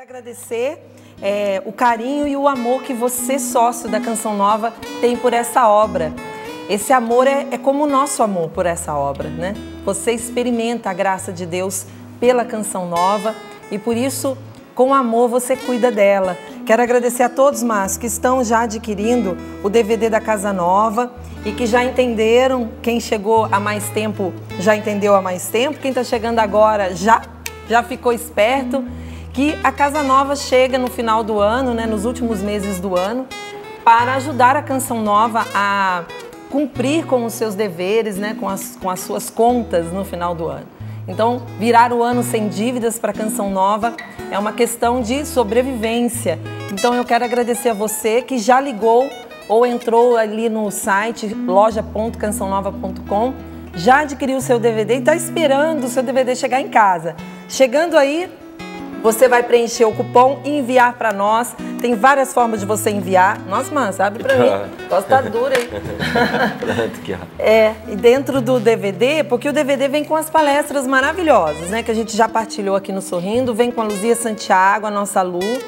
Agradecer o carinho e o amor que você, sócio da Canção Nova, tem por essa obra. Esse amor é como o nosso amor por essa obra, né? Você experimenta a graça de Deus pela Canção Nova e por isso, com amor, você cuida dela. Quero agradecer a todos, Márcio, que estão já adquirindo o DVD da Casa Nova e que já entenderam. Quem chegou há mais tempo já entendeu há mais tempo. Quem está chegando agora já ficou esperto. Que a Casa Nova chega no final do ano, né, nos últimos meses do ano, para ajudar a Canção Nova a cumprir com os seus deveres, né, com as suas contas no final do ano. Então, virar o ano sem dívidas para a Canção Nova é uma questão de sobrevivência. Então, eu quero agradecer a você que já ligou ou entrou ali no site loja.cançãonova.com, já adquiriu o seu DVD e está esperando o seu DVD chegar em casa. Chegando aí, você vai preencher o cupom e enviar para nós. Tem várias formas de você enviar. Nossa, mano, abre para mim. Posso tá dura, hein? E dentro do DVD, porque o DVD vem com as palestras maravilhosas, né? Que a gente já partilhou aqui no Sorrindo. Vem com a Luzia Santiago, a nossa Lu.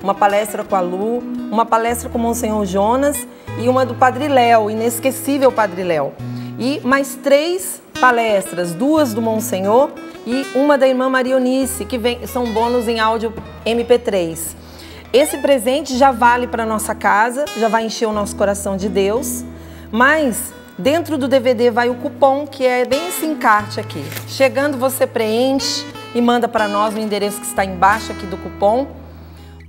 Uma palestra com a Lu. Uma palestra com o Monsenhor Jonas. E uma do Padre Léo, inesquecível Padre Léo. E mais 3 palestras, 2 do Monsenhor e uma da irmã Maria Eunice, que são bônus em áudio MP3. Esse presente já vale para nossa casa, já vai encher o nosso coração de Deus, mas dentro do DVD vai o cupom, que é bem esse encarte aqui. Chegando, você preenche e manda para nós no endereço que está embaixo aqui do cupom,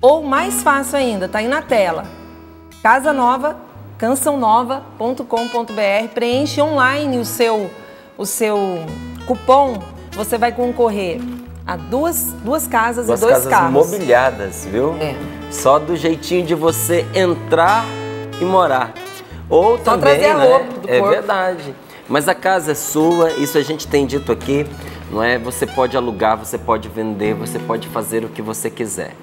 ou mais fácil ainda, está aí na tela, Casa Nova, cançãonova.com.br, preenche online o seu cupom. Você vai concorrer a duas casas e 2 carros. 2 casas mobiliadas, viu? Só do jeitinho de você entrar e morar. Ou só também, trazer a roupa do corpo. Verdade. Mas a casa é sua, isso a gente tem dito aqui, não é? Você pode alugar, você pode vender, você pode fazer o que você quiser.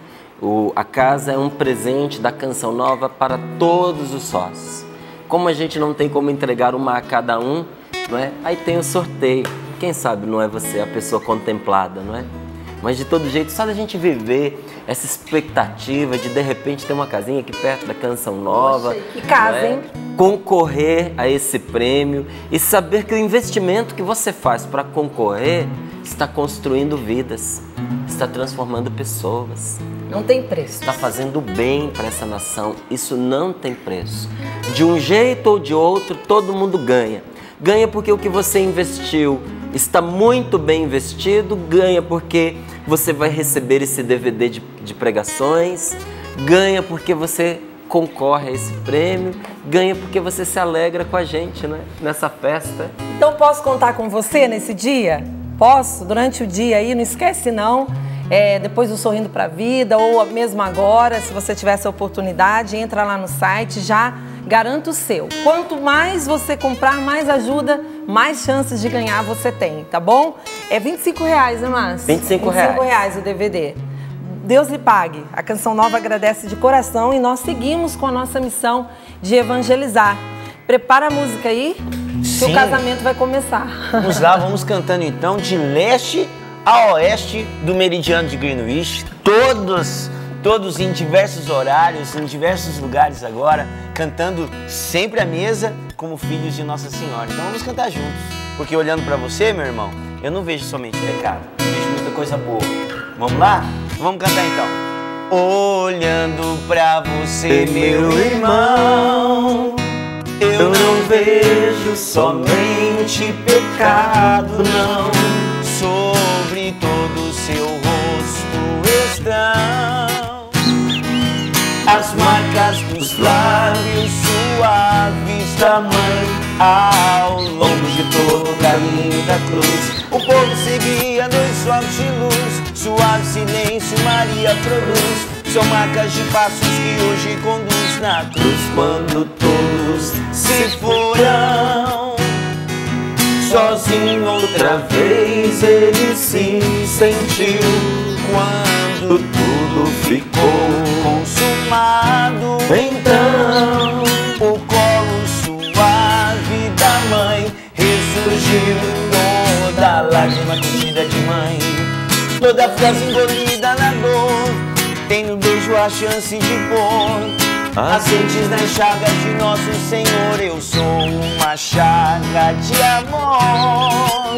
A casa é um presente da Canção Nova para todos os sócios. Como a gente não tem como entregar uma a cada um, não é? Aí tem o sorteio. Quem sabe não é você a pessoa contemplada, não é? Mas de todo jeito, só da gente viver essa expectativa de repente ter uma casinha aqui perto da Canção Nova. Poxa, que casa, hein? Concorrer a esse prêmio e saber que o investimento que você faz para concorrer está construindo vidas, está transformando pessoas. Não tem preço. Está fazendo bem para essa nação. Isso não tem preço. De um jeito ou de outro, todo mundo ganha. Ganha porque o que você investiu está muito bem investido, ganha porque você vai receber esse DVD de pregações, ganha porque você concorre a esse prêmio, ganha porque você se alegra com a gente, né? Nessa festa. Então posso contar com você nesse dia? Posso? Durante o dia aí, não esquece não. Depois do Sorrindo para a Vida ou mesmo agora, se você tiver essa oportunidade, entra lá no site, já garanta o seu. Quanto mais você comprar, mais ajuda, mais chances de ganhar você tem, tá bom? É R$25, né, Márcio? R$25 o DVD. Deus lhe pague. A Canção Nova agradece de coração e nós seguimos com a nossa missão de evangelizar. Prepara a música aí, que o casamento vai começar. Vamos lá, vamos cantando então de leste a oeste do meridiano de Greenwich, todos em diversos horários, em diversos lugares agora, cantando sempre à mesa como filhos de Nossa Senhora. Então vamos cantar juntos, porque olhando para você, meu irmão, eu não vejo somente pecado, eu vejo muita coisa boa. Vamos lá? Vamos cantar então. Olhando para você, meu irmão, eu não vejo somente pecado, não. Sobre todo o seu rosto estão as marcas dos lábios suaves da mãe. Ao longo de todo o caminho da cruz, o povo seguia dois focos de luz. Suave silêncio Maria produz, são marcas de passos que hoje conduz na cruz. Quando todos se foram, sozinho outra vez ele se sentiu. Quando tudo ficou consumado, então o colo suave da mãe ressurgiu. Toda lágrima contida de mãe, toda frase engolida na dor, tem no beijo a chance de pôr as dentes nas chagas de nosso Senhor. Eu sou uma chaga de amor.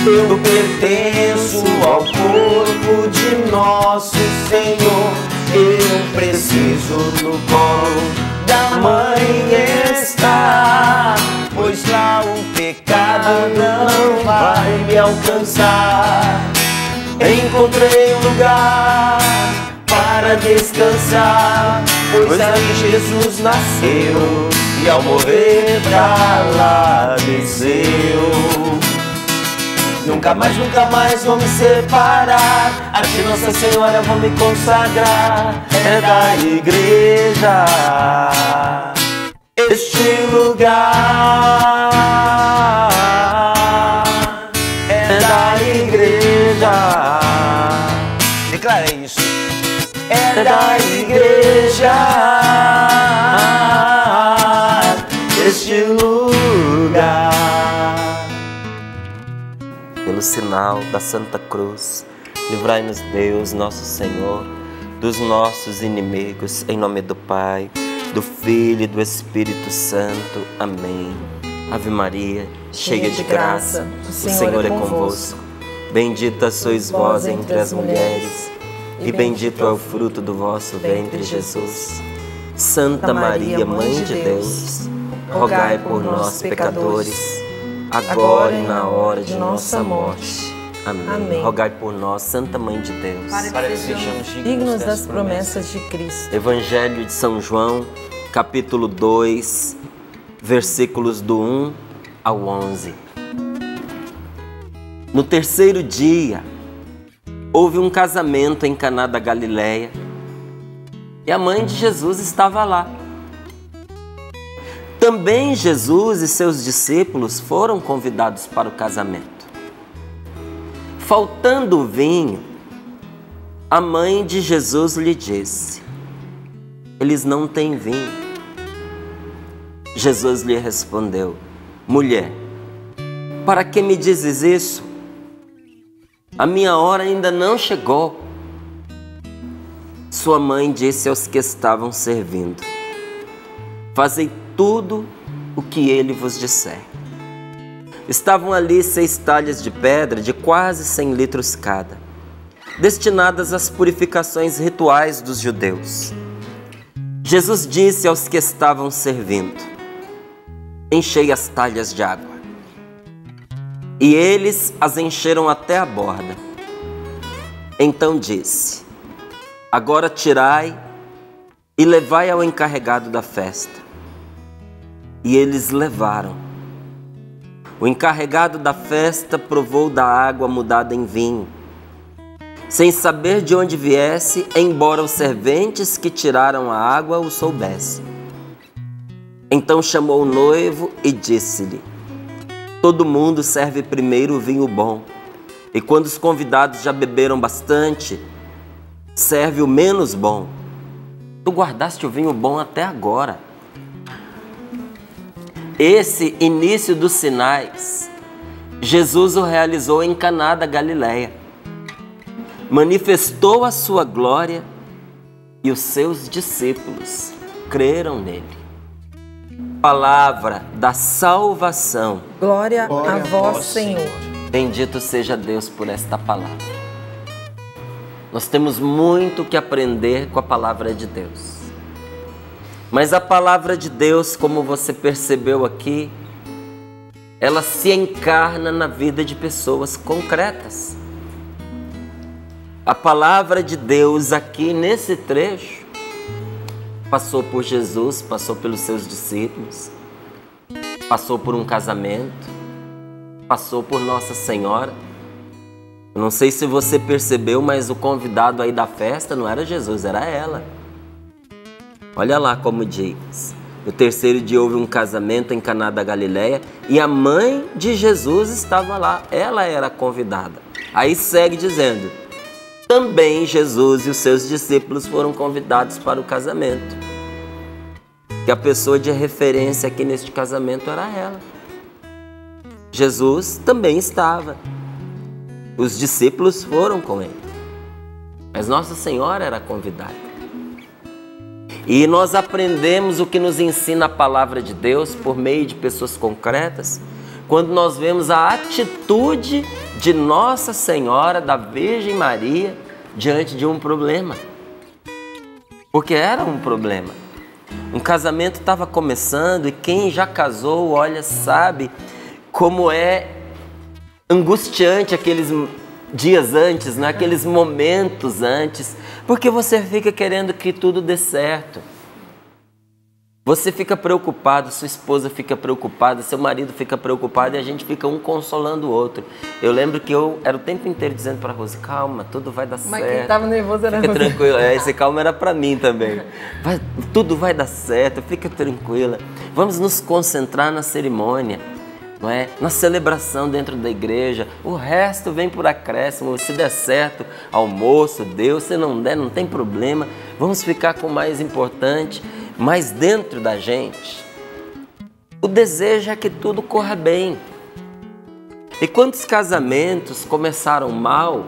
Eu pertenço ao corpo de nosso Senhor. Eu preciso no colo da mãe estar, pois lá o pecado não vai me alcançar. Encontrei um lugar para descansar, pois ali Jesus nasceu e ao morrer pra lá desceu. Nunca mais vou me separar, a ti Nossa Senhora vou me consagrar. É da igreja este lugar, é da igreja. Declara isso. É da igreja este lugar. Pelo sinal da Santa Cruz, livrai-nos Deus, nosso Senhor, dos nossos inimigos, em nome do Pai, do Filho e do Espírito Santo. Amém. Ave Maria, cheia de graça, o Senhor é convosco. Bendita sois vós entre as mulheres, e bendito é o fruto do vosso ventre, Jesus. Santa Maria, Mãe de Deus, rogai por nós, pecadores, agora e na hora de nossa morte. Amém. Rogai por nós, Santa Mãe de Deus, para que sejamos dignos das promessas de Cristo. Evangelho de São João, capítulo 2, versículos do 1 ao 11. No terceiro dia, houve um casamento em Caná da Galileia e a mãe de Jesus estava lá. Também Jesus e seus discípulos foram convidados para o casamento. Faltando o vinho, a mãe de Jesus lhe disse: eles não têm vinho. Jesus lhe respondeu: mulher, para que me dizes isso? A minha hora ainda não chegou. Sua mãe disse aos que estavam servindo: fazei tudo o que ele vos disser. Estavam ali 6 talhas de pedra de quase 100 litros cada, destinadas às purificações rituais dos judeus. Jesus disse aos que estavam servindo: enchei as talhas de água. E eles as encheram até a borda. Então disse: agora tirai e levai ao encarregado da festa. E eles levaram. O encarregado da festa provou da água mudada em vinho, sem saber de onde viesse, embora os serventes que tiraram a água o soubessem. Então chamou o noivo e disse-lhe: todo mundo serve primeiro o vinho bom, e quando os convidados já beberam bastante, serve o menos bom. Tu guardaste o vinho bom até agora. Esse início dos sinais, Jesus o realizou em Caná da Galileia. Manifestou a sua glória e os seus discípulos creram nele. Palavra da salvação. Glória a vós, Senhor. Bendito seja Deus por esta palavra. Nós temos muito que aprender com a palavra de Deus. Mas a palavra de Deus, como você percebeu aqui, ela se encarna na vida de pessoas concretas. A palavra de Deus aqui nesse trecho passou por Jesus, passou pelos seus discípulos, passou por um casamento, passou por Nossa Senhora. Eu não sei se você percebeu, mas o convidado aí da festa não era Jesus, era ela. Olha lá como diz: no terceiro dia houve um casamento em Caná da Galileia e a mãe de Jesus estava lá, ela era a convidada. Aí segue dizendo: também Jesus e os seus discípulos foram convidados para o casamento. Que a pessoa de referência aqui neste casamento era ela. Jesus também estava. Os discípulos foram com ele. mas Nossa Senhora era convidada. E nós aprendemos o que nos ensina a palavra de Deus por meio de pessoas concretas, quando nós vemos a atitude de Nossa Senhora, da Virgem Maria, diante de um problema. Porque era um problema. Um casamento estava começando e quem já casou, olha, sabe como é angustiante aqueles dias antes, né? Aqueles momentos antes, porque você fica querendo que tudo dê certo. Você fica preocupado, sua esposa fica preocupada, seu marido fica preocupado e a gente fica um consolando o outro. Eu lembro que eu era o tempo inteiro dizendo para a Rose, calma, tudo vai dar certo. Mas quem estava nervoso era você. Fica tranquila, esse calma era para mim também. Tudo vai dar certo, fica tranquila. Vamos nos concentrar na cerimônia, não é? Na celebração dentro da igreja. O resto vem por acréscimo. Se der certo, almoço, Deus. Se não der, não tem problema. Vamos ficar com o mais importante. Mas dentro da gente, o desejo é que tudo corra bem. E quantos casamentos começaram mal,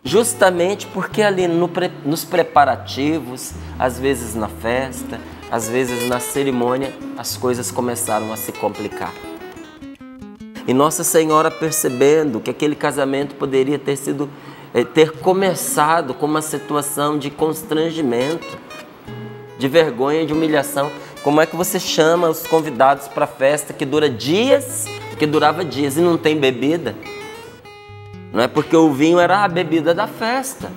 justamente porque ali nos preparativos, às vezes na festa, às vezes na cerimônia, as coisas começaram a se complicar. E Nossa Senhora, percebendo que aquele casamento poderia ter começado com uma situação de constrangimento, de vergonha, de humilhação. Como é que você chama os convidados para a festa que durava dias e não tem bebida? Não é porque o vinho era a bebida da festa.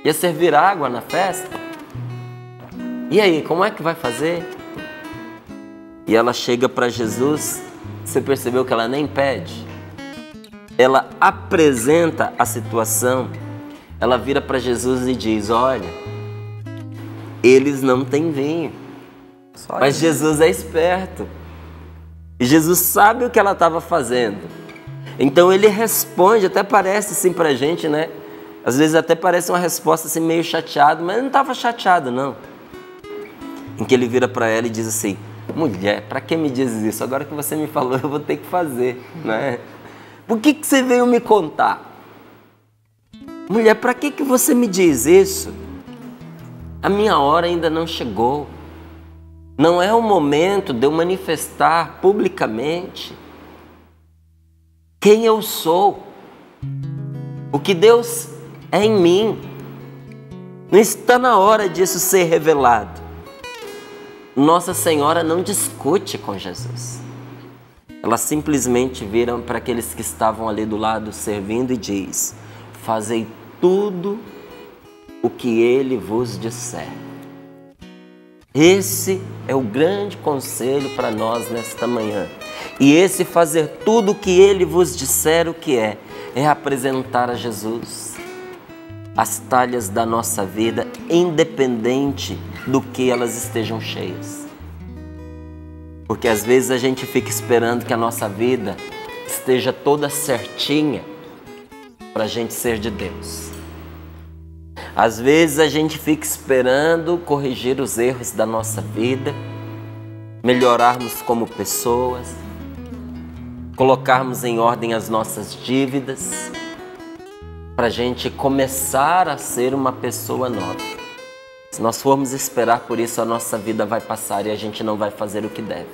Ia servir água na festa. E aí, como é que vai fazer? E ela chega para Jesus, você percebeu que ela nem pede? Ela apresenta a situação, ela vira para Jesus e diz, olha, eles não têm vinho. Mas Jesus é esperto. E Jesus sabe o que ela estava fazendo. Então ele responde, até parece assim pra gente, né? Às vezes até parece uma resposta assim meio chateado, mas ele não estava chateado não. Em que ele vira para ela e diz assim, mulher, para que me dizes isso? Agora que você me falou, eu vou ter que fazer, né? Por que você veio me contar? Mulher, para que você me diz isso? A minha hora ainda não chegou. Não é o momento de eu manifestar publicamente quem eu sou, o que Deus é em mim. Não está na hora disso ser revelado. Nossa Senhora não discute com Jesus. Ela simplesmente vira para aqueles que estavam ali do lado servindo e diz, fazei tudo o que ele vos disser. Esse é o grande conselho para nós nesta manhã. E esse fazer tudo o que ele vos disser o que é apresentar a Jesus as talhas da nossa vida, independente do que elas estejam cheias. Porque às vezes a gente fica esperando que a nossa vida esteja toda certinha para a gente ser de Deus. Às vezes a gente fica esperando corrigir os erros da nossa vida, melhorarmos como pessoas, colocarmos em ordem as nossas dívidas, para a gente começar a ser uma pessoa nova. Se nós formos esperar por isso, a nossa vida vai passar e a gente não vai fazer o que deve.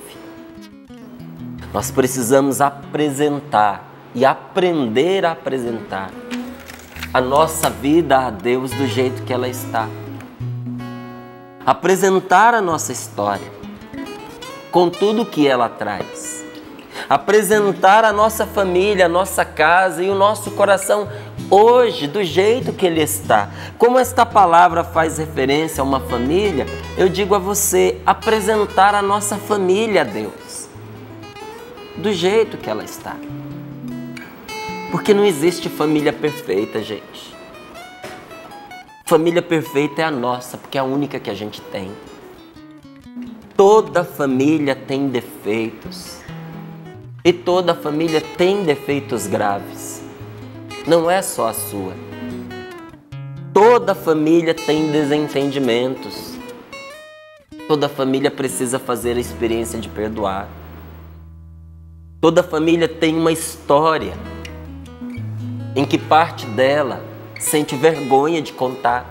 Nós precisamos apresentar e aprender a apresentar a nossa vida a Deus do jeito que ela está. Apresentar a nossa história com tudo que ela traz. Apresentar a nossa família, a nossa casa e o nosso coração hoje do jeito que ele está. Como esta palavra faz referência a uma família, eu digo a você, apresentar a nossa família a Deus do jeito que ela está. Porque não existe família perfeita, gente. Família perfeita é a nossa, porque é a única que a gente tem. Toda família tem defeitos. E toda família tem defeitos graves. Não é só a sua. Toda família tem desentendimentos. Toda família precisa fazer a experiência de perdoar. Toda família tem uma história em que parte dela sente vergonha de contar.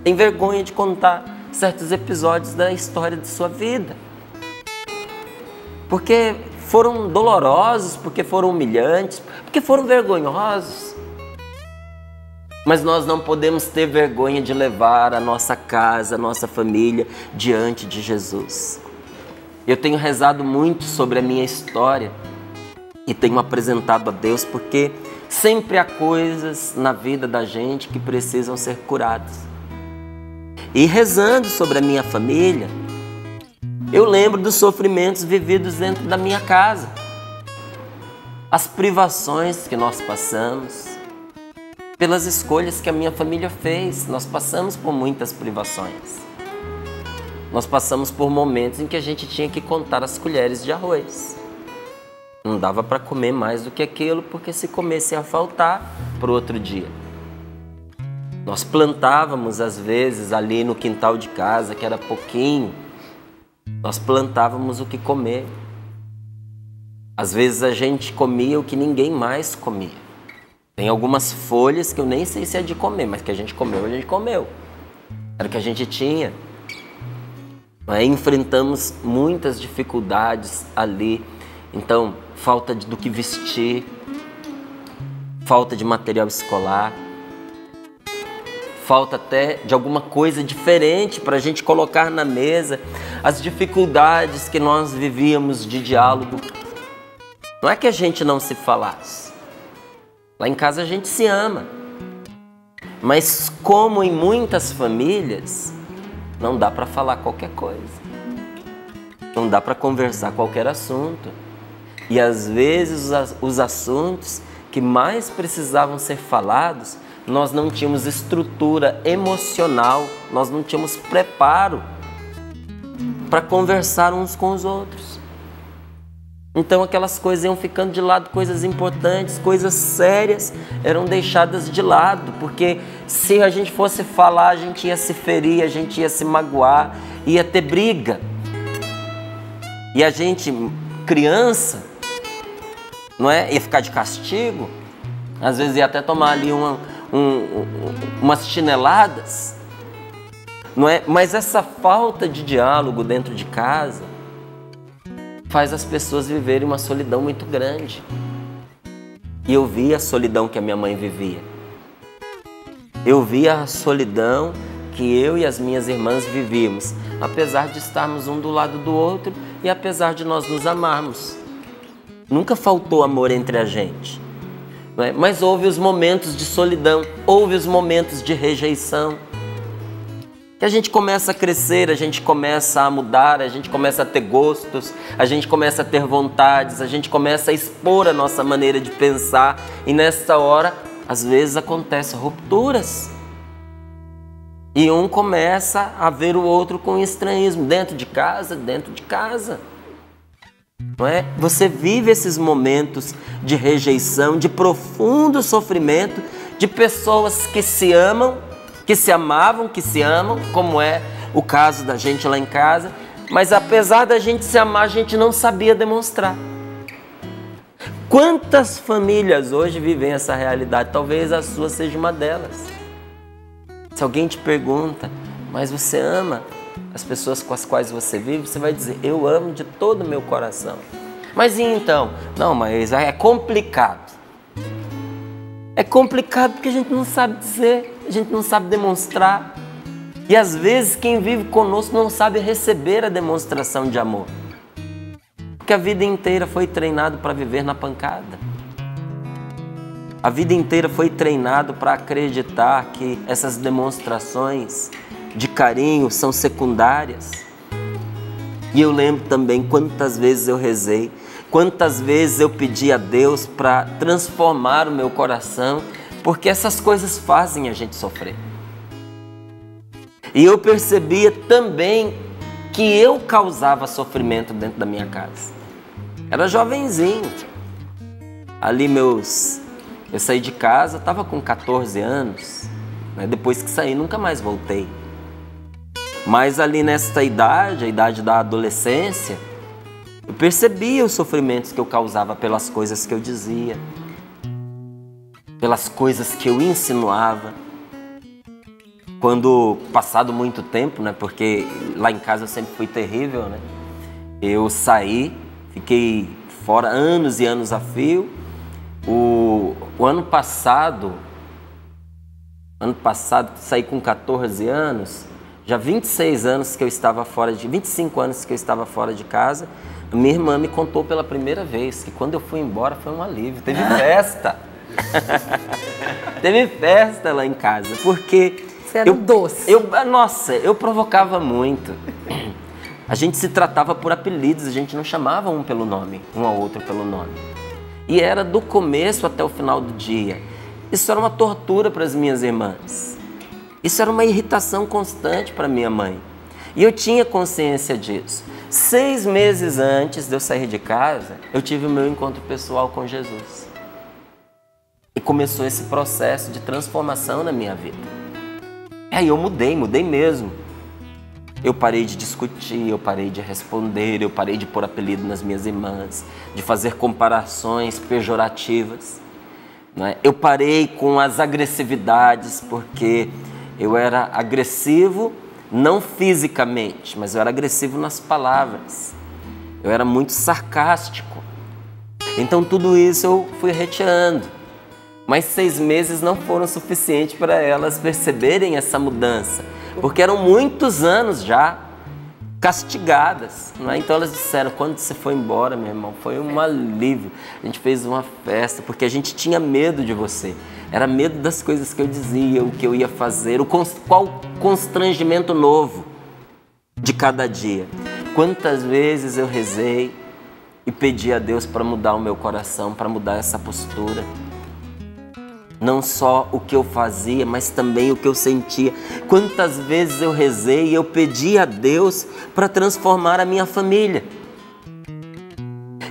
Tem vergonha de contar certos episódios da história de sua vida. Porque foram dolorosos, porque foram humilhantes, porque foram vergonhosos. Mas nós não podemos ter vergonha de levar a nossa casa, a nossa família diante de Jesus. Eu tenho rezado muito sobre a minha história e tenho apresentado a Deus, porque sempre há coisas na vida da gente que precisam ser curadas. E rezando sobre a minha família, eu lembro dos sofrimentos vividos dentro da minha casa, as privações que nós passamos, pelas escolhas que a minha família fez. Nós passamos por muitas privações. Nós passamos por momentos em que a gente tinha que contar as colheres de arroz. Não dava para comer mais do que aquilo, porque se comesse ia faltar para o outro dia. Nós plantávamos, às vezes, ali no quintal de casa, que era pouquinho, nós plantávamos o que comer. Às vezes a gente comia o que ninguém mais comia. Tem algumas folhas que eu nem sei se é de comer, mas que a gente comeu, a gente comeu. Era o que a gente tinha. Enfrentamos muitas dificuldades ali. Então, falta do que vestir, falta de material escolar, falta até de alguma coisa diferente para a gente colocar na mesa, as dificuldades que nós vivíamos de diálogo. Não é que a gente não se falasse. Lá em casa a gente se ama. Mas como em muitas famílias, não dá para falar qualquer coisa. Não dá para conversar qualquer assunto. E às vezes os assuntos que mais precisavam ser falados, nós não tínhamos estrutura emocional, nós não tínhamos preparo para conversar uns com os outros. Então aquelas coisas iam ficando de lado, coisas importantes, coisas sérias eram deixadas de lado, porque se a gente fosse falar, a gente ia se ferir, a gente ia se magoar, ia ter briga. E a gente, criança, não é? Ia ficar de castigo, às vezes ia até tomar ali umas chineladas, não é? Mas essa falta de diálogo dentro de casa faz as pessoas viverem uma solidão muito grande. E eu vi a solidão que a minha mãe vivia. Eu vi a solidão que eu e as minhas irmãs vivíamos, apesar de estarmos um do lado do outro e apesar de nós nos amarmos. Nunca faltou amor entre a gente, não é? Mas houve os momentos de solidão, houve os momentos de rejeição. Que a gente começa a crescer, a gente começa a mudar, a gente começa a ter gostos, a gente começa a ter vontades, a gente começa a expor a nossa maneira de pensar. E nessa hora, às vezes acontecem rupturas. E um começa a ver o outro com estranhismo, dentro de casa, não é? Você vive esses momentos de rejeição, de profundo sofrimento, de pessoas que se amam, que se amavam, que se amam, como é o caso da gente lá em casa, mas apesar da gente se amar, a gente não sabia demonstrar. Quantas famílias hoje vivem essa realidade? Talvez a sua seja uma delas. Se alguém te pergunta, mas você ama as pessoas com as quais você vive? Você vai dizer, eu amo de todo o meu coração. Mas e então? Não, mas é complicado. É complicado porque a gente não sabe dizer, a gente não sabe demonstrar. E às vezes quem vive conosco não sabe receber a demonstração de amor. Porque a vida inteira foi treinado para viver na pancada. A vida inteira foi treinado para acreditar que essas demonstrações de carinho são secundárias. E eu lembro também quantas vezes eu rezei, quantas vezes eu pedi a Deus para transformar o meu coração, porque essas coisas fazem a gente sofrer. E eu percebia também que eu causava sofrimento dentro da minha casa. Era jovenzinho. Ali eu saí de casa, estava com 14 anos. Né? Depois que saí, nunca mais voltei. Mas ali nesta idade, a idade da adolescência, eu percebia os sofrimentos que eu causava pelas coisas que eu dizia. pelas coisas que eu insinuava. Quando, passado muito tempo, né, porque lá em casa eu sempre fui terrível, né, eu saí, fiquei fora anos e anos a fio. O ano passado, saí com 14 anos, já 26 anos que eu estava fora de... 25 anos que eu estava fora de casa. Minha irmã me contou pela primeira vez que quando eu fui embora foi um alívio. Teve festa. Teve festa lá em casa, porque... Você era doce. Nossa, eu provocava muito. A gente se tratava por apelidos, a gente não chamava um pelo nome, um ao outro pelo nome. E era do começo até o final do dia. Isso era uma tortura para as minhas irmãs. Isso era uma irritação constante para minha mãe. E eu tinha consciência disso. 6 meses antes de eu sair de casa, eu tive o meu encontro pessoal com Jesus. E começou esse processo de transformação na minha vida. E aí eu mudei mesmo. Eu parei de discutir, eu parei de responder, eu parei de pôr apelido nas minhas irmãs, de fazer comparações pejorativas. Não é? Eu parei com as agressividades, porque eu era agressivo, não fisicamente, mas eu era agressivo nas palavras. Eu era muito sarcástico. Então tudo isso eu fui retirando. Mas 6 meses não foram suficientes para elas perceberem essa mudança, porque eram muitos anos já castigadas, não é? Então elas disseram, quando você foi embora, meu irmão, foi um alívio. A gente fez uma festa, porque a gente tinha medo de você. Era medo das coisas que eu dizia, o que eu ia fazer, qual constrangimento novo de cada dia. Quantas vezes eu rezei e pedi a Deus para mudar o meu coração, para mudar essa postura. Não só o que eu fazia, mas também o que eu sentia. Quantas vezes eu rezei e eu pedi a Deus para transformar a minha família.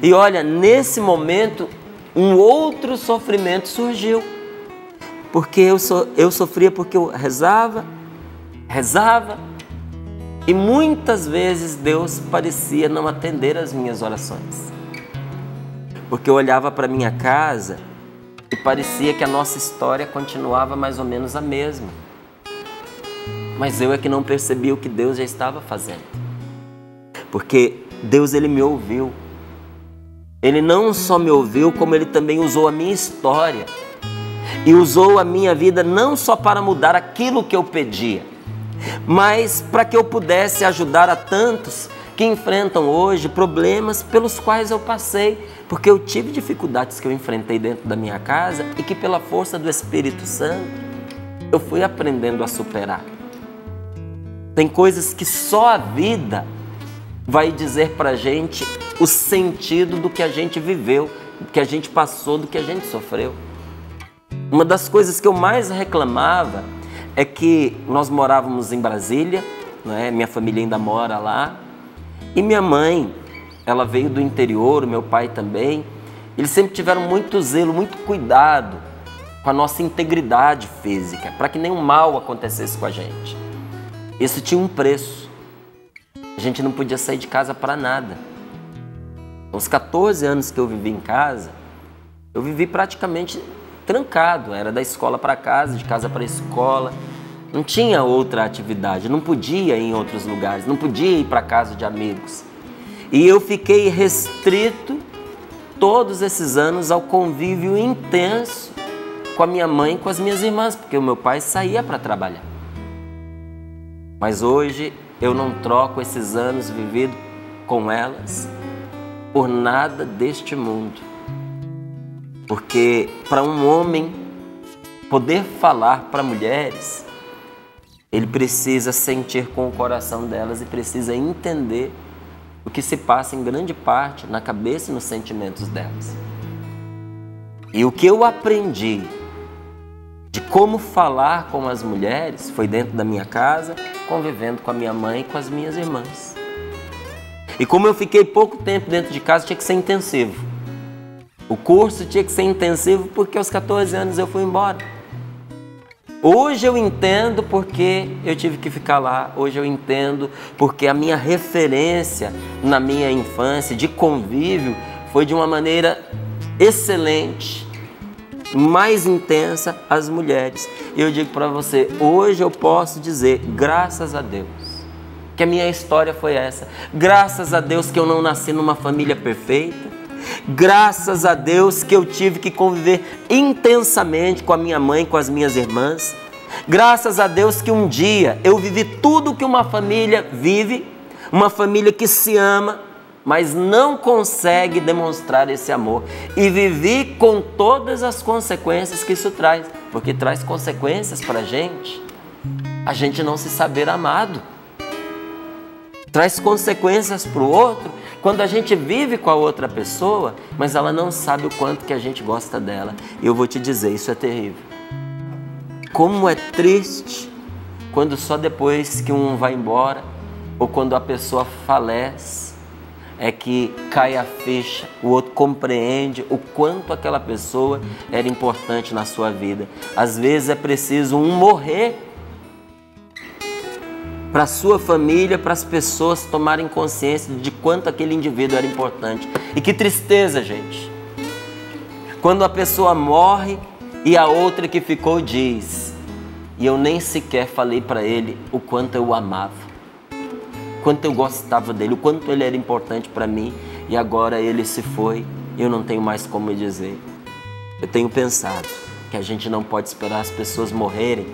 E olha, nesse momento, um outro sofrimento surgiu. Porque eu sofria porque eu rezava, e muitas vezes Deus parecia não atender as minhas orações. Porque eu olhava para minha casa e parecia que a nossa história continuava mais ou menos a mesma. Mas eu é que não percebia o que Deus já estava fazendo. Porque Deus, Ele me ouviu. Ele não só me ouviu, como Ele também usou a minha história. E usou a minha vida não só para mudar aquilo que eu pedia, mas para que eu pudesse ajudar a tantos que enfrentam hoje problemas pelos quais eu passei, porque eu tive dificuldades que eu enfrentei dentro da minha casa e que pela força do Espírito Santo eu fui aprendendo a superar. Tem coisas que só a vida vai dizer pra gente o sentido do que a gente viveu, do que a gente passou, do que a gente sofreu. Uma das coisas que eu mais reclamava é que nós morávamos em Brasília, não é? Minha família ainda mora lá, e minha mãe, ela veio do interior, o meu pai também. Eles sempre tiveram muito zelo, muito cuidado com a nossa integridade física, para que nenhum mal acontecesse com a gente. Isso tinha um preço. A gente não podia sair de casa para nada. Aos 14 anos que eu vivi em casa, eu vivi praticamente trancado. Era da escola para casa, de casa para escola. Não tinha outra atividade, não podia ir em outros lugares, não podia ir para casa de amigos. E eu fiquei restrito todos esses anos ao convívio intenso com a minha mãe e com as minhas irmãs, porque o meu pai saía para trabalhar. Mas hoje eu não troco esses anos vividos com elas por nada deste mundo. Porque para um homem poder falar para mulheres, ele precisa sentir com o coração delas e precisa entender o que se passa em grande parte na cabeça e nos sentimentos delas. E o que eu aprendi de como falar com as mulheres foi dentro da minha casa, convivendo com a minha mãe e com as minhas irmãs. E como eu fiquei pouco tempo dentro de casa, tinha que ser intensivo. O curso tinha que ser intensivo porque aos 14 anos eu fui embora. Hoje eu entendo porque eu tive que ficar lá. Hoje eu entendo porque a minha referência na minha infância de convívio foi de uma maneira excelente. mais intensa as mulheres. E eu digo para você, hoje eu posso dizer, graças a Deus, que a minha história foi essa. Graças a Deus que eu não nasci numa família perfeita. Graças a Deus que eu tive que conviver intensamente com a minha mãe, com as minhas irmãs. Graças a Deus que um dia eu vivi tudo que uma família vive, uma família que se ama, mas não consegue demonstrar esse amor. E vivi com todas as consequências que isso traz, porque traz consequências para a gente não se saber amado. Traz consequências para o outro, quando a gente vive com a outra pessoa, mas ela não sabe o quanto que a gente gosta dela. E eu vou te dizer, isso é terrível. Como é triste quando só depois que um vai embora, ou quando a pessoa falece, é que cai a ficha, o outro compreende o quanto aquela pessoa era importante na sua vida. Às vezes é preciso um morrer para a sua família, para as pessoas tomarem consciência de quanto aquele indivíduo era importante. E que tristeza, gente, quando a pessoa morre e a outra que ficou diz: e eu nem sequer falei para ele o quanto eu o amava, quanto eu gostava dele, o quanto ele era importante para mim, e agora ele se foi, eu não tenho mais como dizer. Eu tenho pensado que a gente não pode esperar as pessoas morrerem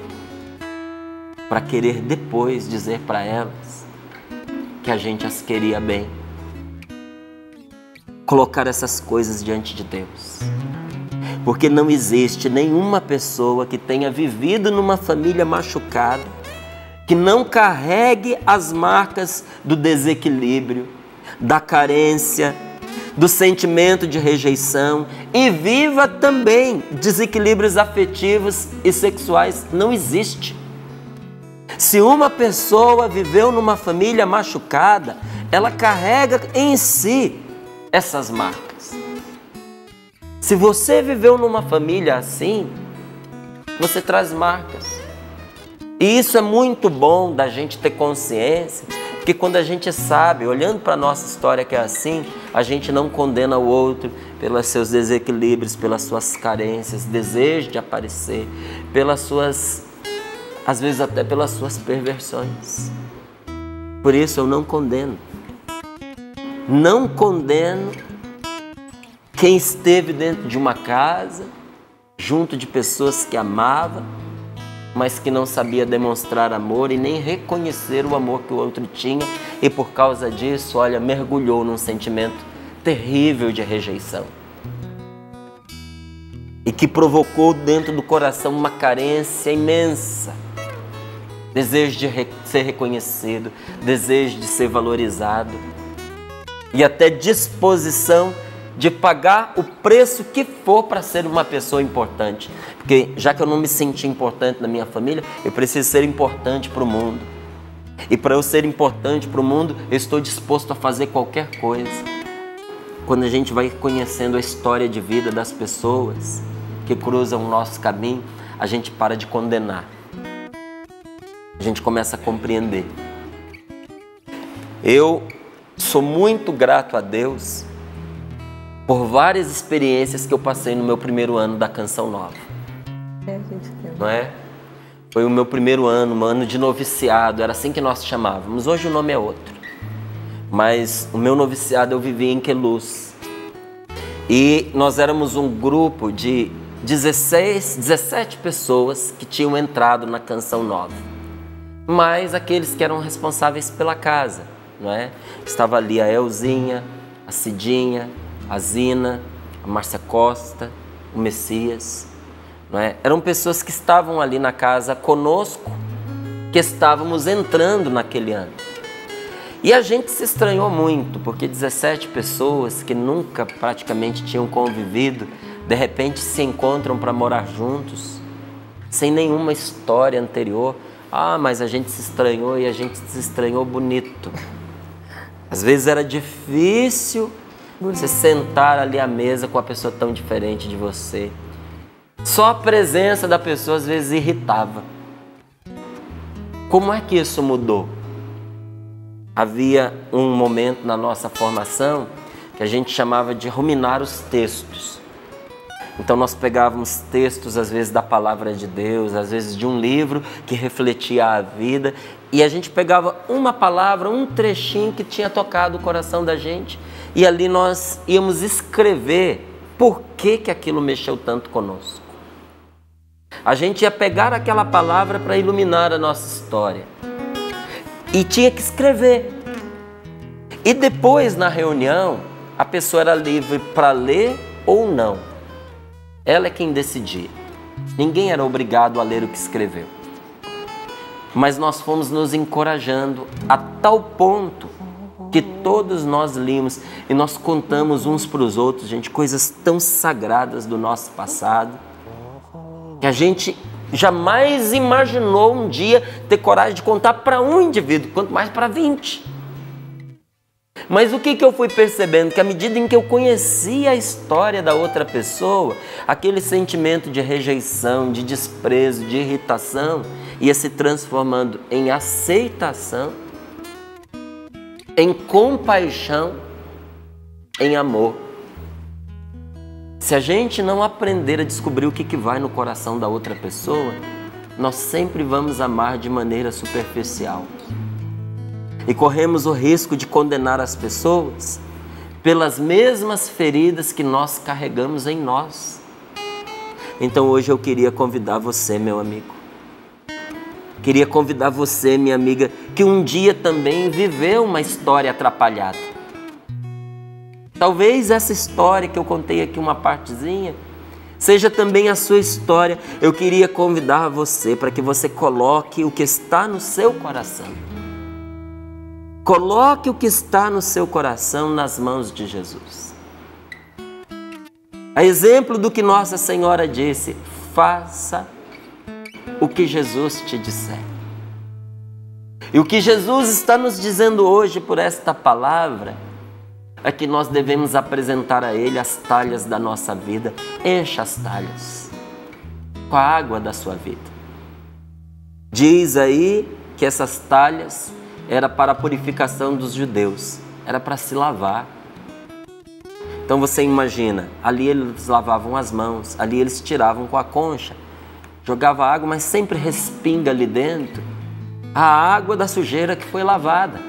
para querer depois dizer para elas que a gente as queria bem. Colocar essas coisas diante de Deus. Porque não existe nenhuma pessoa que tenha vivido numa família machucada, que não carregue as marcas do desequilíbrio, da carência, do sentimento de rejeição e viva também desequilíbrios afetivos e sexuais. Não existe. Se uma pessoa viveu numa família machucada, ela carrega em si essas marcas. Se você viveu numa família assim, você traz marcas. E isso é muito bom da gente ter consciência, porque quando a gente sabe, olhando para a nossa história que é assim, a gente não condena o outro pelos seus desequilíbrios, pelas suas carências, desejo de aparecer, pelas suas, às vezes até pelas suas perversões. Por isso eu não condeno. Não condeno quem esteve dentro de uma casa, junto de pessoas que amava, mas que não sabia demonstrar amor e nem reconhecer o amor que o outro tinha, e por causa disso, olha, mergulhou num sentimento terrível de rejeição. E que provocou dentro do coração uma carência imensa. Desejo de ser reconhecido, desejo de ser valorizado e até disposição de pagar o preço que for para ser uma pessoa importante. Porque já que eu não me senti importante na minha família, eu preciso ser importante para o mundo. E para eu ser importante para o mundo, eu estou disposto a fazer qualquer coisa. Quando a gente vai conhecendo a história de vida das pessoas que cruzam o nosso caminho, a gente para de condenar. A gente começa a compreender. Eu sou muito grato a Deus por várias experiências que eu passei no meu primeiro ano da Canção Nova. Não é? Foi o meu primeiro ano, um ano de noviciado, era assim que nós chamávamos. Hoje o nome é outro. Mas o meu noviciado eu vivi em Queluz. E nós éramos um grupo de 17 pessoas que tinham entrado na Canção Nova. Mas aqueles que eram responsáveis pela casa, não é? Estava ali a Elzinha, a Cidinha, a Zina, a Márcia Costa, o Messias, não é? Eram pessoas que estavam ali na casa conosco, que estávamos entrando naquele ano. E a gente se estranhou muito, porque 17 pessoas que nunca praticamente tinham convivido, de repente se encontram para morar juntos, sem nenhuma história anterior. Ah, mas a gente se estranhou, e a gente se estranhou bonito. Às vezes era difícil você sentar ali à mesa com a pessoa tão diferente de você. Só a presença da pessoa às vezes irritava. Como é que isso mudou? Havia um momento na nossa formação que a gente chamava de ruminar os textos. Então nós pegávamos textos, às vezes, da palavra de Deus, às vezes de um livro que refletia a vida, e a gente pegava uma palavra, um trechinho que tinha tocado o coração da gente, e ali nós íamos escrever por que aquilo mexeu tanto conosco. A gente ia pegar aquela palavra para iluminar a nossa história. E tinha que escrever. E depois, na reunião, a pessoa era livre para ler ou não. Ela é quem decidia. Ninguém era obrigado a ler o que escreveu. Mas nós fomos nos encorajando a tal ponto que todos nós limos e nós contamos uns para os outros, gente, coisas tão sagradas do nosso passado, que a gente jamais imaginou um dia ter coragem de contar para um indivíduo, quanto mais para 20. Mas o que eu fui percebendo? Que à medida em que eu conhecia a história da outra pessoa, aquele sentimento de rejeição, de desprezo, de irritação, ia se transformando em aceitação, em compaixão, em amor. Se a gente não aprender a descobrir o que vai no coração da outra pessoa, nós sempre vamos amar de maneira superficial. E corremos o risco de condenar as pessoas pelas mesmas feridas que nós carregamos em nós. Então hoje eu queria convidar você, meu amigo. Queria convidar você, minha amiga, que um dia também viveu uma história atrapalhada. Talvez essa história que eu contei aqui, uma partezinha, seja também a sua história. Eu queria convidar você para que você coloque o que está no seu coração. Coloque o que está no seu coração nas mãos de Jesus. A exemplo do que Nossa Senhora disse, faça o que Jesus te disser. E o que Jesus está nos dizendo hoje por esta palavra é que nós devemos apresentar a Ele as talhas da nossa vida. Encha as talhas com a água da sua vida. Diz aí que essas talhas era para a purificação dos judeus, era para se lavar. Então você imagina, ali eles lavavam as mãos, ali eles tiravam com a concha, jogava água, mas sempre respinga ali dentro a água da sujeira que foi lavada.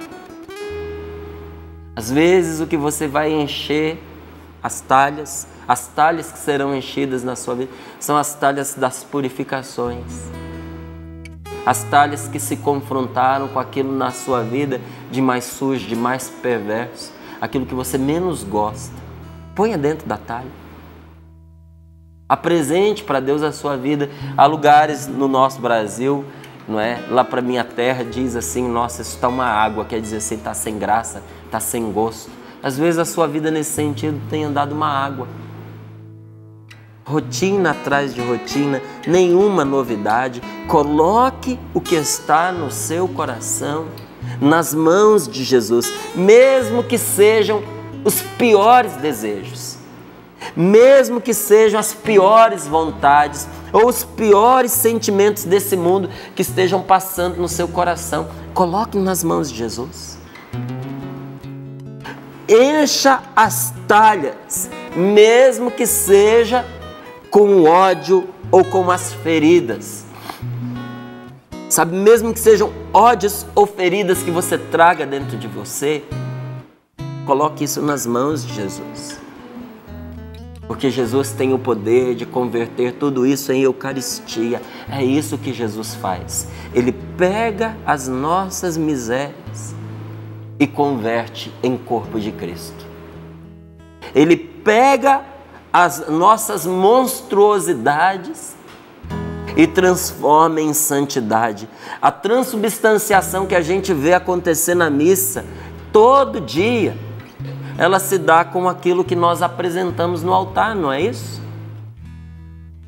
Às vezes o que você vai encher as talhas que serão enchidas na sua vida, são as talhas das purificações. As talhas que se confrontaram com aquilo na sua vida de mais sujo, de mais perverso, aquilo que você menos gosta. Ponha dentro da talha. Apresente para Deus a sua vida. Há lugares no nosso Brasil, não é? Lá para minha terra diz assim, nossa, isso está uma água, quer dizer assim, está sem graça, está sem gosto. Às vezes a sua vida nesse sentido tem andado uma água. Rotina atrás de rotina, nenhuma novidade. Coloque o que está no seu coração nas mãos de Jesus, mesmo que sejam os piores desejos, mesmo que sejam as piores vontades ou os piores sentimentos desse mundo que estejam passando no seu coração. Coloque nas mãos de Jesus. Encha as talhas, mesmo que seja com ódio ou com as feridas. Sabe, mesmo que sejam ódios ou feridas que você traga dentro de você, coloque isso nas mãos de Jesus. Porque Jesus tem o poder de converter tudo isso em Eucaristia. É isso que Jesus faz. Ele pega as nossas misérias e converte em corpo de Cristo. Ele pega as nossas monstruosidades e transforma em santidade. A transubstanciação que a gente vê acontecer na missa todo dia, ela se dá com aquilo que nós apresentamos no altar, não é isso?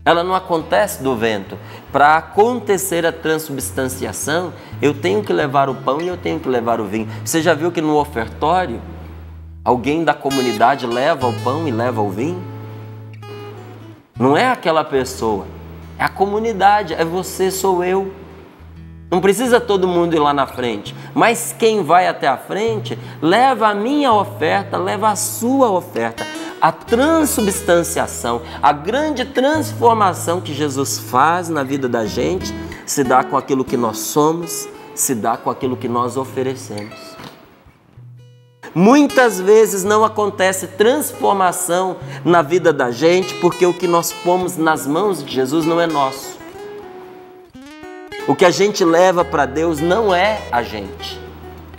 Ela não acontece do vento. Para acontecer a transubstanciação, eu tenho que levar o pão e eu tenho que levar o vinho. Você já viu que no ofertório, alguém da comunidade leva o pão e leva o vinho? Não é aquela pessoa, é a comunidade, é você, sou eu. Não precisa todo mundo ir lá na frente, mas quem vai até a frente leva a minha oferta, leva a sua oferta. a transubstanciação, a grande transformação que Jesus faz na vida da gente, se dá com aquilo que nós somos, se dá com aquilo que nós oferecemos. Muitas vezes não acontece transformação na vida da gente porque o que nós pomos nas mãos de Jesus não é nosso. O que a gente leva para Deus não é a gente.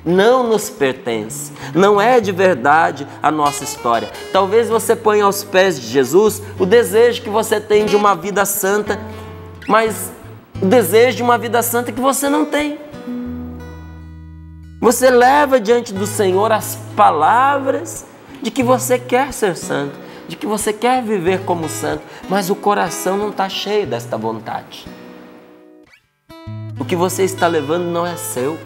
Não nos pertence, não é de verdade a nossa história. Talvez você ponha aos pés de Jesus o desejo que você tem de uma vida santa, mas o desejo de uma vida santa que você não tem. Você leva diante do Senhor as palavras de que você quer ser santo, de que você quer viver como santo, mas o coração não está cheio desta vontade. O que você está levando não é seu.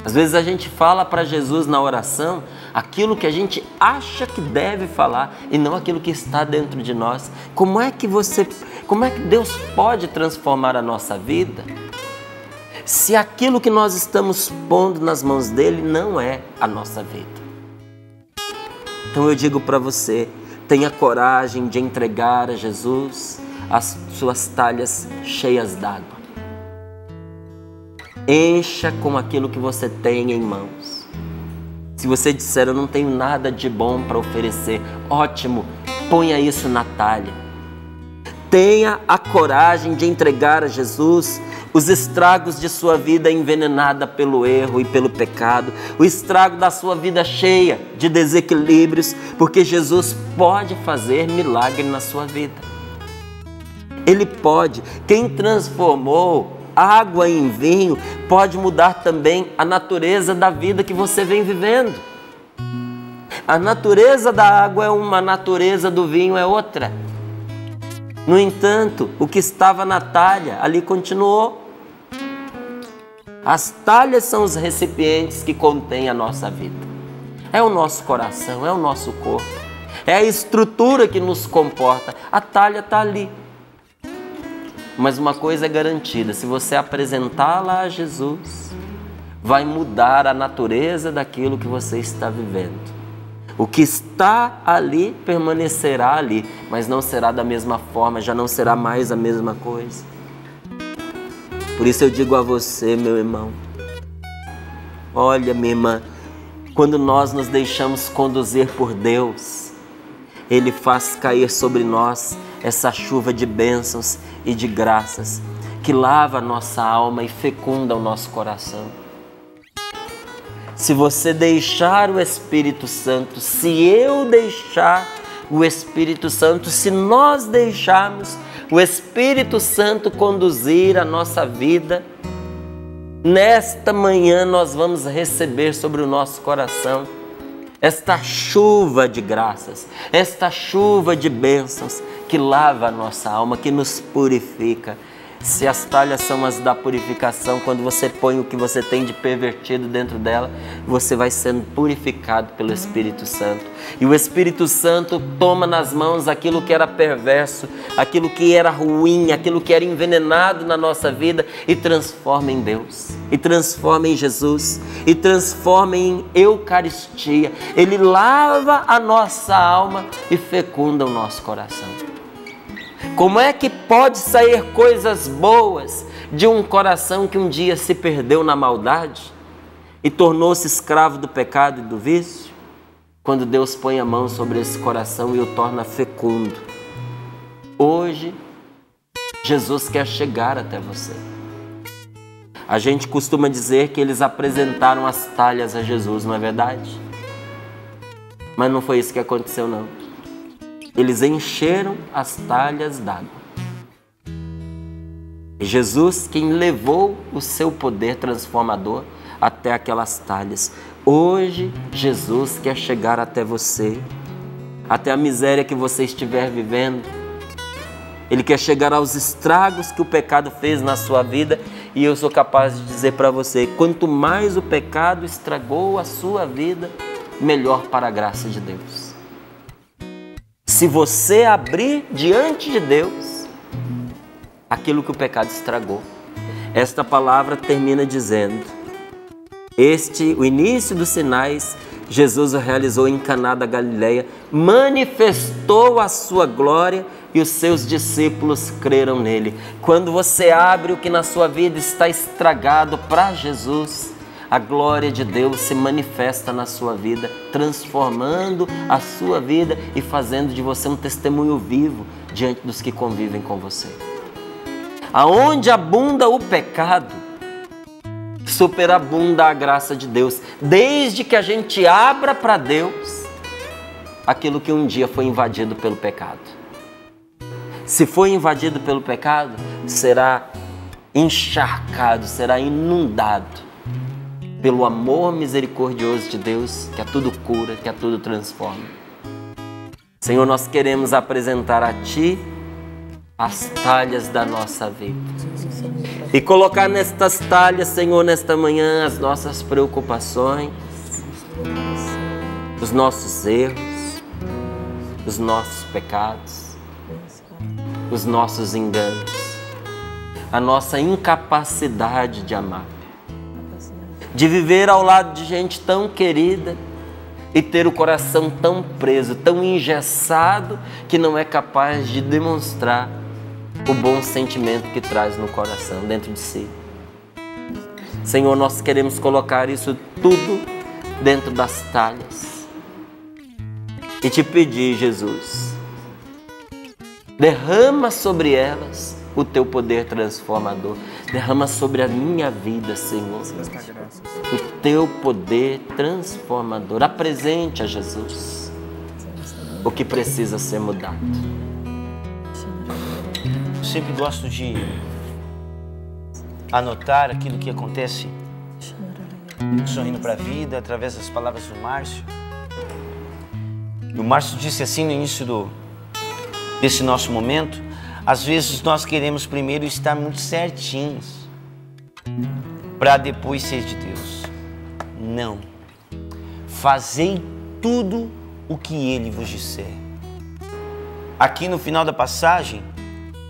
Às vezes a gente fala para Jesus na oração aquilo que a gente acha que deve falar e não aquilo que está dentro de nós. Como é que Deus pode transformar a nossa vida se aquilo que nós estamos pondo nas mãos dele não é a nossa vida? Então eu digo para você, tenha coragem de entregar a Jesus as suas talhas cheias d'água. Encha com aquilo que você tem em mãos. Se você disser, eu não tenho nada de bom para oferecer, ótimo, ponha isso na talha. Tenha a coragem de entregar a Jesus os estragos de sua vida envenenada pelo erro e pelo pecado, o estrago da sua vida cheia de desequilíbrios, porque Jesus pode fazer milagre na sua vida. Ele pode. Quem transformou água em vinho pode mudar também a natureza da vida que você vem vivendo. A natureza da água é uma, a natureza do vinho é outra. No entanto, o que estava na talha ali continuou. As talhas são os recipientes que contêm a nossa vida. É o nosso coração, é o nosso corpo, é a estrutura que nos comporta. A talha está ali. Mas uma coisa é garantida, se você apresentá-la a Jesus, vai mudar a natureza daquilo que você está vivendo. O que está ali permanecerá ali, mas não será da mesma forma, já não será mais a mesma coisa. Por isso eu digo a você, meu irmão, olha, minha irmã, quando nós nos deixamos conduzir por Deus, Ele faz cair sobre nós essa chuva de bênçãos e de graças que lava a nossa alma e fecunda o nosso coração. Se você deixar o Espírito Santo, se eu deixar o Espírito Santo, se nós deixarmos o Espírito Santo conduzir a nossa vida, nesta manhã nós vamos receber sobre o nosso coração esta chuva de graças, esta chuva de bênçãos que lava a nossa alma, que nos purifica. Se as talhas são as da purificação, quando você põe o que você tem de pervertido dentro dela, você vai sendo purificado pelo Espírito Santo. E o Espírito Santo toma nas mãos aquilo que era perverso, aquilo que era ruim, aquilo que era envenenado na nossa vida e transforma em Deus, e transforma em Jesus, e transforma em Eucaristia. Ele lava a nossa alma e fecunda o nosso coração. Como é que pode sair coisas boas de um coração que um dia se perdeu na maldade e tornou-se escravo do pecado e do vício? Quando Deus põe a mão sobre esse coração e o torna fecundo. Hoje, Jesus quer chegar até você. A gente costuma dizer que eles apresentaram as talhas a Jesus, não é verdade? Mas não foi isso que aconteceu, não. Eles encheram as talhas d'água. E Jesus, quem levou o seu poder transformador até aquelas talhas. Hoje, Jesus quer chegar até você, até a miséria que você estiver vivendo. Ele quer chegar aos estragos que o pecado fez na sua vida. E eu sou capaz de dizer para você, quanto mais o pecado estragou a sua vida, melhor para a graça de Deus. Se você abrir diante de Deus aquilo que o pecado estragou. Esta palavra termina dizendo: o início dos sinais Jesus o realizou em Caná da Galileia, manifestou a sua glória e os seus discípulos creram nele. Quando você abre o que na sua vida está estragado para Jesus, a glória de Deus se manifesta na sua vida, transformando a sua vida e fazendo de você um testemunho vivo diante dos que convivem com você. Aonde abunda o pecado, superabunda a graça de Deus, desde que a gente abra para Deus aquilo que um dia foi invadido pelo pecado. Se foi invadido pelo pecado, será encharcado, será inundado pelo amor misericordioso de Deus, que a tudo cura, que a tudo transforma. Senhor, nós queremos apresentar a Ti as talhas da nossa vida e colocar nestas talhas, Senhor, nesta manhã, as nossas preocupações, os nossos erros, os nossos pecados, os nossos enganos, a nossa incapacidade de amar, de viver ao lado de gente tão querida e ter o coração tão preso, tão engessado, que não é capaz de demonstrar o bom sentimento que traz no coração, dentro de si. Senhor, nós queremos colocar isso tudo dentro das talhas e te pedir, Jesus, derrama sobre elas o teu poder transformador. Derrama sobre a minha vida, Senhor, o teu poder transformador. Apresente a Jesus o que precisa ser mudado. Eu sempre gosto de anotar aquilo que acontece no Sorrindo para a Vida, através das palavras do Márcio. E o Márcio disse assim no início desse nosso momento: às vezes nós queremos primeiro estar muito certinhos para depois ser de Deus. Não. Fazei tudo o que Ele vos disser. Aqui no final da passagem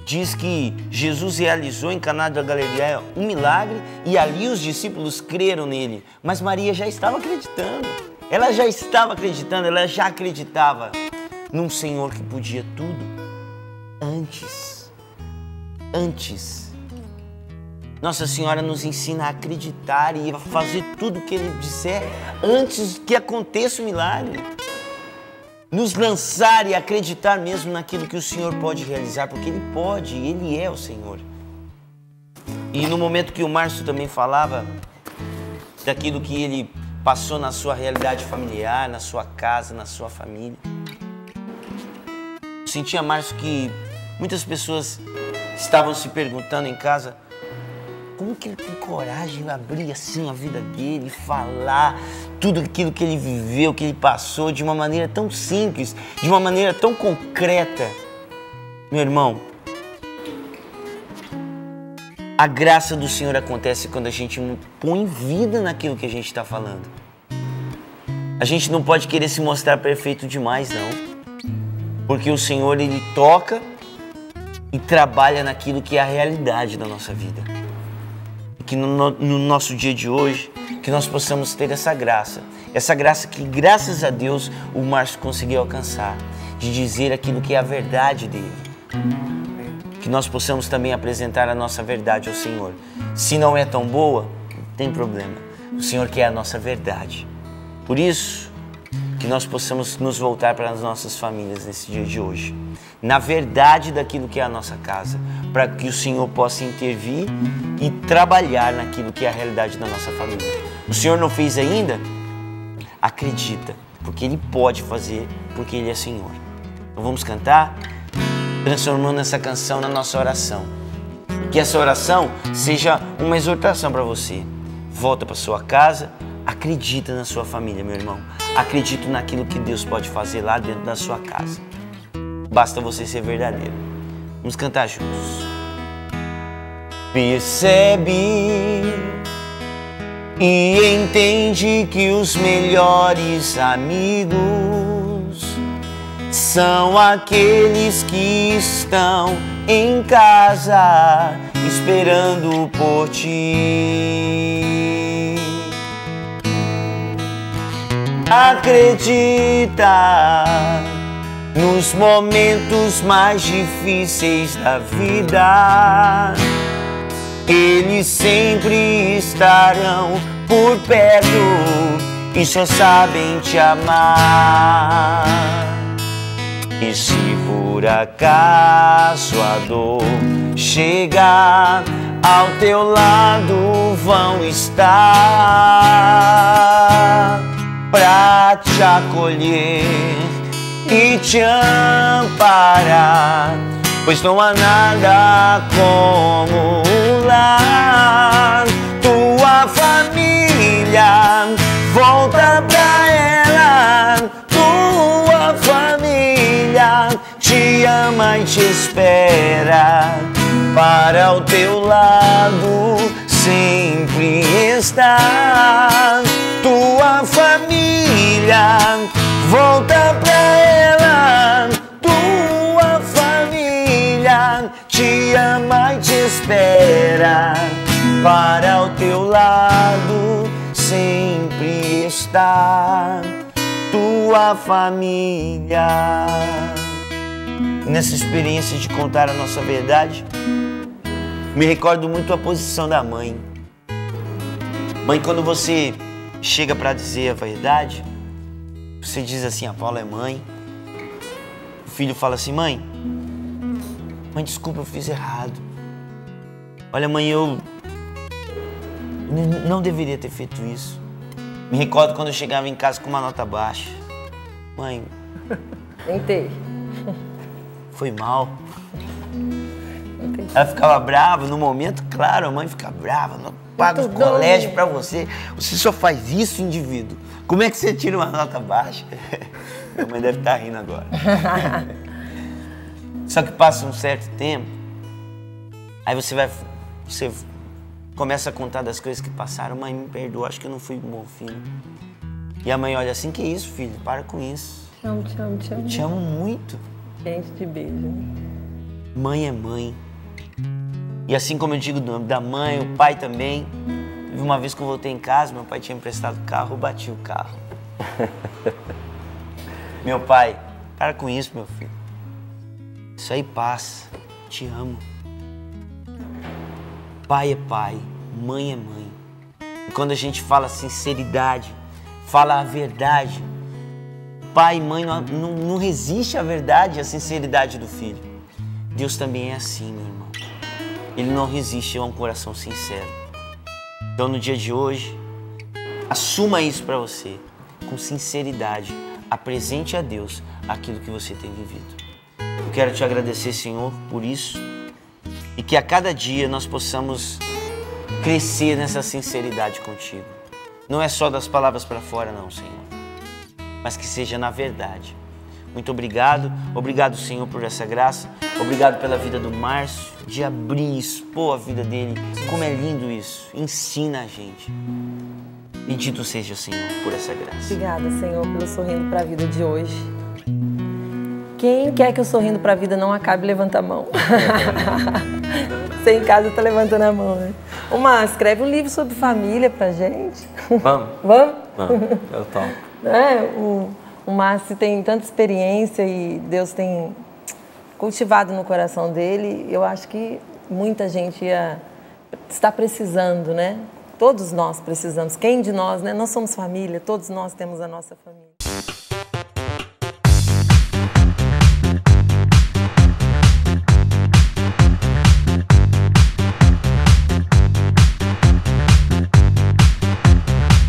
diz que Jesus realizou em Caná da Galileia um milagre e ali os discípulos creram nele. Mas Maria já estava acreditando. Ela já estava acreditando, ela já acreditava num Senhor que podia tudo. Antes, Nossa Senhora nos ensina a acreditar e a fazer tudo o que Ele disser antes que aconteça o milagre. Nos lançar e acreditar mesmo naquilo que o Senhor pode realizar, porque Ele pode, Ele é o Senhor. E no momento que o Márcio também falava daquilo que ele passou na sua realidade familiar, na sua casa, na sua família, eu sentia, Márcio, que muitas pessoas estavam se perguntando em casa como que ele tem coragem de abrir assim a vida dele, falar tudo aquilo que ele viveu, que ele passou de uma maneira tão simples, de uma maneira tão concreta. Meu irmão, a graça do Senhor acontece quando a gente põe vida naquilo que a gente está falando. A gente não pode querer se mostrar perfeito demais, não. Porque o Senhor, Ele toca e trabalha naquilo que é a realidade da nossa vida. E que no nosso dia de hoje, que nós possamos ter essa graça que, graças a Deus, o Márcio conseguiu alcançar, de dizer aquilo que é a verdade dele. Que nós possamos também apresentar a nossa verdade ao Senhor. Se não é tão boa, não tem problema. O Senhor quer a nossa verdade. Por isso, que nós possamos nos voltar para as nossas famílias nesse dia de hoje, na verdade daquilo que é a nossa casa, para que o Senhor possa intervir e trabalhar naquilo que é a realidade da nossa família. O Senhor não fez ainda? Acredita, porque Ele pode fazer, porque Ele é Senhor. Então vamos cantar, transformando essa canção na nossa oração. Que essa oração seja uma exortação para você. Volta para sua casa, acredita na sua família, meu irmão. Acredita naquilo que Deus pode fazer lá dentro da sua casa. Basta você ser verdadeiro. Vamos cantar juntos. Percebe e entende que os melhores amigos são aqueles que estão em casa esperando por ti. acredita nos momentos mais difíceis da vida. Eles sempre estarão por perto e só sabem te amar. E se por acaso a dor chegar, ao teu lado vão estar pra te acolher e te amparar, pois não há nada como um lar. Tua família, volta pra ela. Tua família te ama e te espera, para o teu lado sempre está. Tua família, volta pra ela. Tua família te ama e te espera, para o teu lado sempre está. Tua família. Nessa experiência de contar a nossa verdade, me recordo muito a posição da mãe. Mãe, quando você chega para dizer a verdade, você diz assim: a Paula é mãe. O filho fala assim: mãe, desculpa, eu fiz errado. Olha, mãe, eu não deveria ter feito isso. Me recordo quando eu chegava em casa com uma nota baixa. Mãe, tentei. Foi mal. Ela ficava brava no momento, claro, a mãe fica brava, não paga o colégio pra você. Você só faz isso, indivíduo. Como é que você tira uma nota baixa? A mãe deve estar rindo agora. Só que passa um certo tempo, aí você começa a contar das coisas que passaram. Mãe, me perdoa, acho que eu não fui um bom filho. E a mãe olha assim: que isso, filho? Para com isso. Te amo, te amo, te amo. Eu te amo muito. Gente de beijo. Mãe é mãe. E assim como eu digo da mãe, o pai também. Teve uma vez que eu voltei em casa, meu pai tinha emprestado o carro, eu bati o carro. Meu pai: para com isso, meu filho. Isso aí passa. Te amo. Pai é pai, mãe é mãe. E quando a gente fala sinceridade, fala a verdade, pai e mãe não resiste à verdade e à sinceridade do filho. Deus também é assim, meu irmão. Ele não resiste a um coração sincero. Então, no dia de hoje, assuma isso para você, com sinceridade. Apresente a Deus aquilo que você tem vivido. Eu quero te agradecer, Senhor, por isso. E que a cada dia nós possamos crescer nessa sinceridade contigo. Não é só das palavras para fora, não, Senhor, mas que seja na verdade. Muito obrigado. Obrigado, Senhor, por essa graça. Obrigado pela vida do Márcio, de abrir, expor a vida dele. Como é lindo isso. Ensina a gente. Bendito seja, Senhor, por essa graça. Obrigada, Senhor, pelo Sorrindo para a Vida de hoje. Quem quer que o Sorrindo para a Vida não acabe, levanta a mão. Você em casa tá levantando a mão, né? Ô, Márcio, escreve um livro sobre família pra gente. Vamos? Vamos? Vamos, eu topo. O Márcio tem tanta experiência e Deus tem cultivado no coração dele. Eu acho que muita gente está precisando, né? Todos nós precisamos. Quem de nós, né? Nós somos família, todos nós temos a nossa família.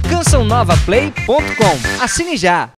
CançãoNovaPlay.com. Assine já!